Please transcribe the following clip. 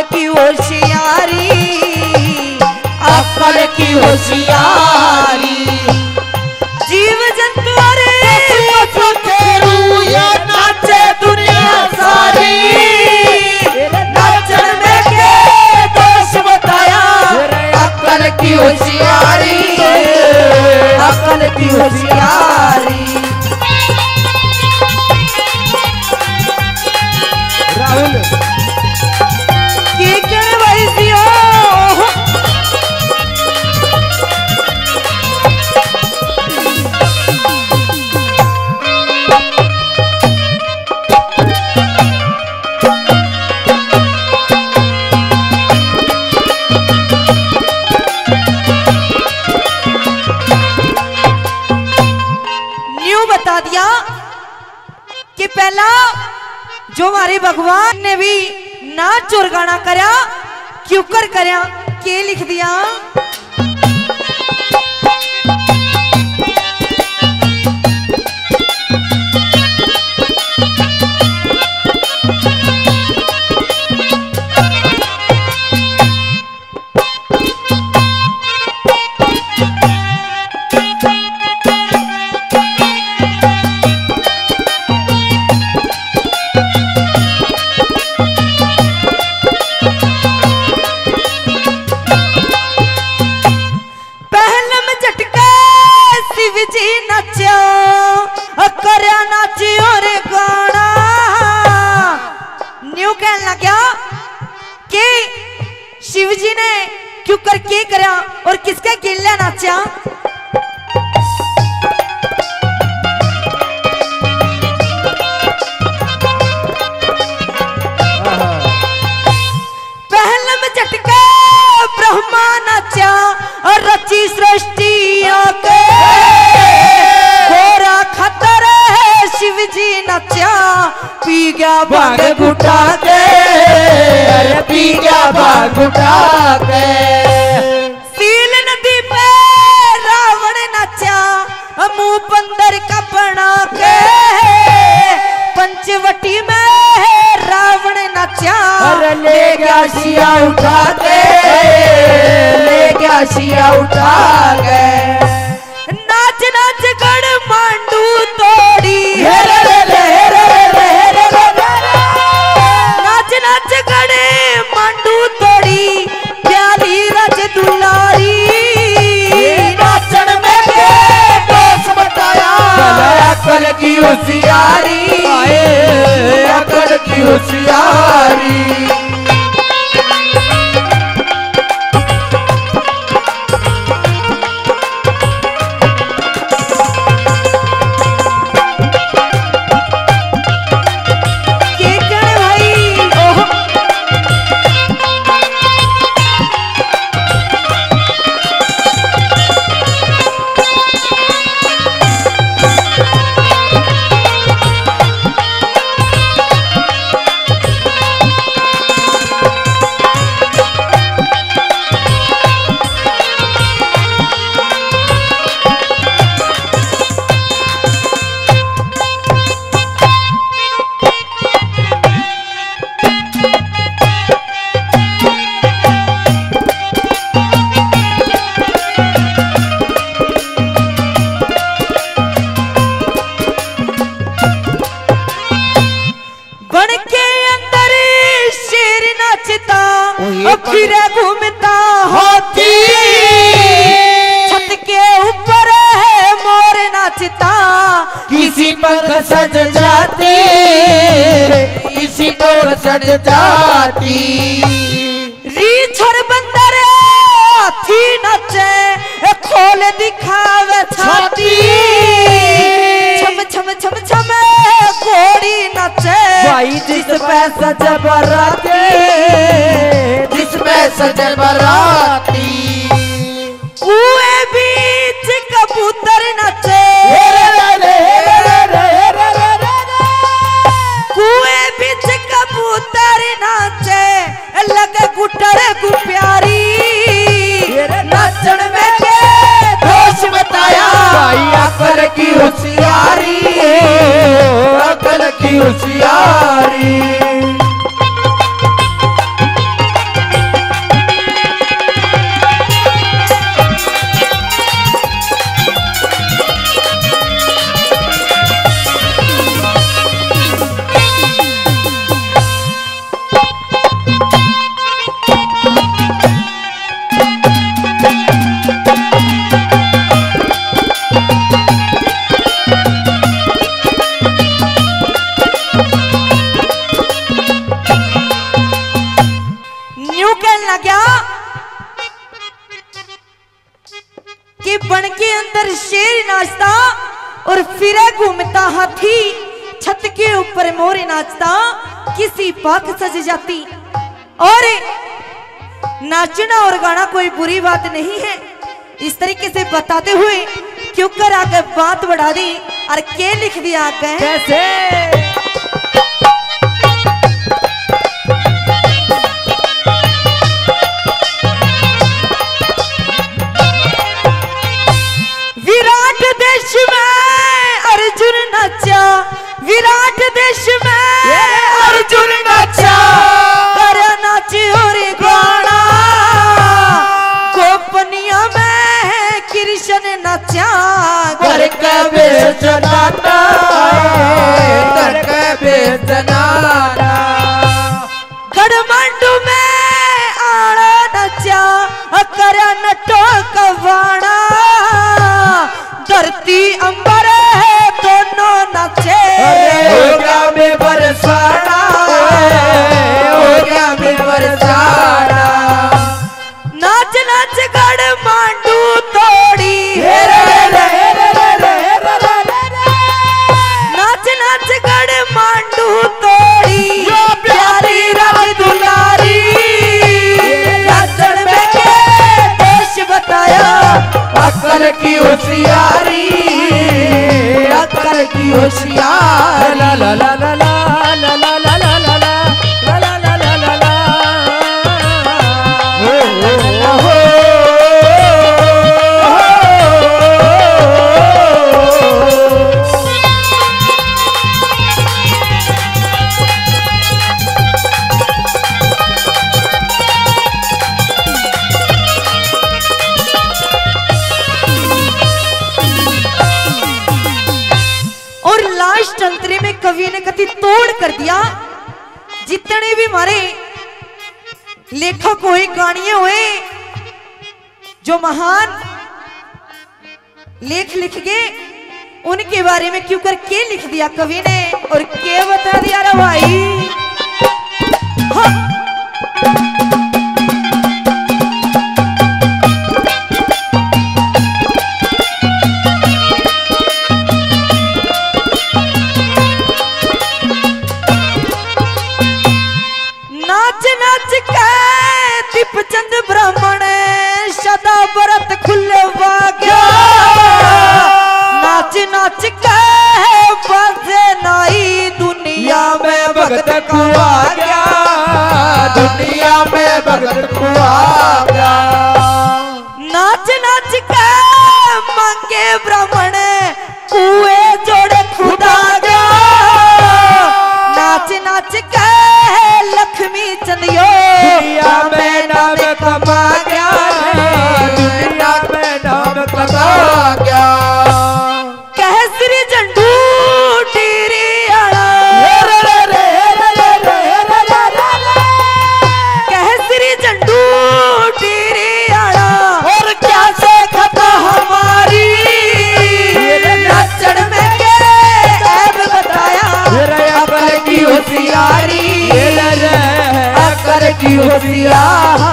की होशियारी, अक्ल की होशियारी। जीव जंतु नाचे दुनिया सारी, नाचन में के दोष बताया। अक्ल की होशियारी, अक्ल की होशियारी। राहुल की के वैसियो बता दिया कि पहला जो हमारे भगवान ने भी नाच और गाना करया क्यों कर करया के लिख दिया। शिव जी ने क्यों कर के करया और किसका किला नाचा। पहले में झटके ब्रह्मा नाचा और रची सृष्टि के घोरा खतर है। शिव जी नाचा पी गया भाग घुटा के, अरे पी गया भाग उठा के। सील नदी पे रावण नाचा मुंह बंदर का बना के। पंचवटी में रावण नाचा, अरे ले गया शिया उठा के, ले गया शिया उठा के। नाच नाच गढ़ मांडू तोड़ी, नाच नाच गढ़ मांडू तोड़ी प्याली रज दुलारी। नाचन में के दोष बताया। अक्ल की होशियारी, अक्ल की होशियारी। फिर घूमता हाथी, छत के ऊपर है मोर नाचता। किसी पर सज जाती, किसी पर सज जाती। रीछर बंदर हाथी नाचे खोल दिखावे छाती। छम छम छम छम घोड़ी नाचे भाई जिस पैसा जबराती, जिस पैसा जबराती। कुएं बीच कबूतर नाचे, कुएं बीच कबूतर नाचे लगे गुटर गु प्यारी। नाचन में के दोष बताया। भाई अक्ल की होशियारी, अक्ल की होशियारी। कि बन के अंदर शेर नाचता और फिरे घूमता हाथी, छत के ऊपर मोर नाचता किसी पाक सज जाती। और नाचना और गाना कोई बुरी बात नहीं है, इस तरीके से बताते हुए क्यों कर आगे बात बढ़ा दी और के लिख दिया आगे कैसे विराट देश में अर्जुन नाचा, विराट देश में अर्जुन नाचा, कर नाच और गाना, गोपनिया में कृष्ण नाचा, कर के बेच नाना, कर के बेच नाना, गढ़मंडू में आड़ा नाचा, कर नटो कवाना, धरती अंबर दोनों नाचे, हो गया में बरसाना, हो गया में बरसाना, नाच नाच गढ़ मांडू तोड़ी, नाच नाच गढ़ मांडू तोड़ी, प्यारी रंग दुलारी, नाचन में के देश बताया, अक्ल की होशियारी, अक्ल की होशियारी, ला ला ला ला ला ला ला ला ला ला ला ला ला ला ला ला, हो हो और लास्ट अंतरे में कवि ने कति तोड़ कर दिया। जितने भी हमारे लेखक हुए, गानिये हुए, जो महान लेख लिख गए, उनके बारे में क्यों कर के लिख दिया कवि ने और के बता दिया रे भाई। हाँ। नाच नाच के दीपचंद ब्राह्मण सदा व्रत खुलवा गया, नाच नाच के बाजे नाई दुनिया में भगत कुआ गया, दुनिया में भगत कुआ गया, नाच नाच के मांगे ब्राह्मण कुए जोड़े खुदा गया, नाच नाच के लक्ष्मी चंदियो दुनिया में नाम कमा गया, दुनिया में नाम कमा गया, कहसरी झंडू टीरी आला, कहसरी झंडू टीरी आला, और क्या से खता हमारी, नाचन में के ऐब बताया, अकल की होशियारी, अकल की होशियारी।